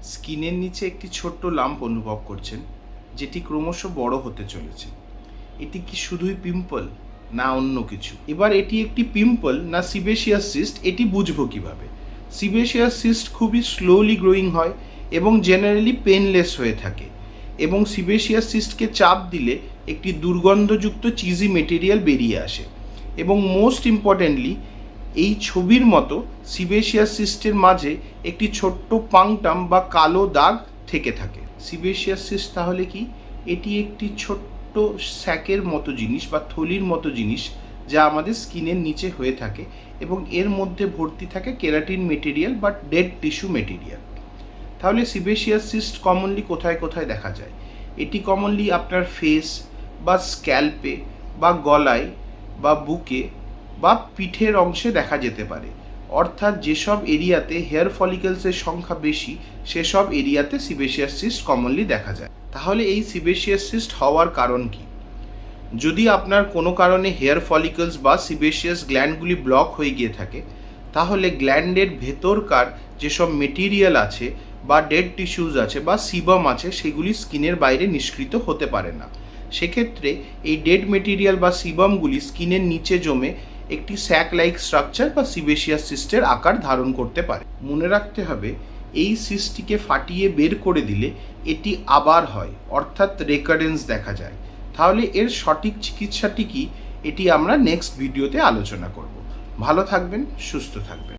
স্কিনের নিচে একটি ছোট্ট লাম্প অনুভব করছেন, যেটি ক্রমশ বড় হতে চলেছে। এটি কি শুধুই পিম্পল না অন্য কিছু? এবার এটি একটি পিম্পল না সিবেশিয়াস সিস্ট, এটি বুঝবো কিভাবে? সিবেশিয়াস সিস্ট খুবই স্লোলি গ্রোয়িং হয় এবং জেনারেলি পেনলেস হয়ে থাকে, এবং সিবেশিয়াস সিস্টকে চাপ দিলে একটি দুর্গন্ধযুক্ত চিজি মেটেরিয়াল বেরিয়ে আসে। এবং মোস্ট ইম্পর্টেন্টলি, এই ছবির মতো সিবেশিয়াস সিস্টের মাঝে একটি ছোট্ট পাংটাম বা কালো দাগ থেকে থাকে। সিবেশিয়াস সিস্ট তাহলে কি? এটি একটি ছোট্ট স্যাকের মতো জিনিস বা থলির মতো জিনিস, যা আমাদের স্কিনের নিচে হয়ে থাকে এবং এর মধ্যে ভর্তি থাকে কেরাটিন মেটেরিয়াল বা ডেড টিস্যু মেটেরিয়াল। তাহলে সিবেশিয়াস সিস্ট কমনলি কোথায় কোথায় দেখা যায়? এটি কমনলি আপনার ফেস বা স্ক্যাল্পে বা গলায় বা বুকে বা পিঠের অংশে দেখা যেতে পারে। অর্থাৎ যেসব এরিয়াতে হেয়ার ফলিকলসের সংখ্যা বেশি, সেসব এরিয়াতে সিবেশিয়াস সিস্ট কমনলি দেখা যায়। তাহলে এই সিবেশিয়াস সিস্ট হওয়ার কারণ কি? যদি আপনার কোনো কারণে হেয়ার ফলিকলস বা সিবেশিয়াস গ্ল্যান্ডগুলি ব্লক হয়ে গিয়ে থাকে, তাহলে গ্ল্যান্ডের ভেতরকার যেসব মেটেরিয়াল আছে বা ডেড টিস্যুজ আছে বা সিবাম আছে, সেগুলি স্কিনের বাইরে নিষ্কৃত হতে পারে না। সেক্ষেত্রে এই ডেড মেটেরিয়াল বা সিবামগুলি স্কিনের নিচে জমে একটি স্যাক লাইক স্ট্রাকচার বা সিবেশিয়াস সিস্টের আকার ধারণ করতে পারে। মনে রাখতে হবে, এই সিস্টটিকে ফাটিয়ে বের করে দিলে এটি আবার হয়, অর্থাৎ রেকারেন্স দেখা যায়। তাহলে এর সঠিক চিকিৎসাটি কি, এটি আমরা নেক্সট ভিডিওতে আলোচনা করব। ভালো থাকবেন, সুস্থ থাকবেন।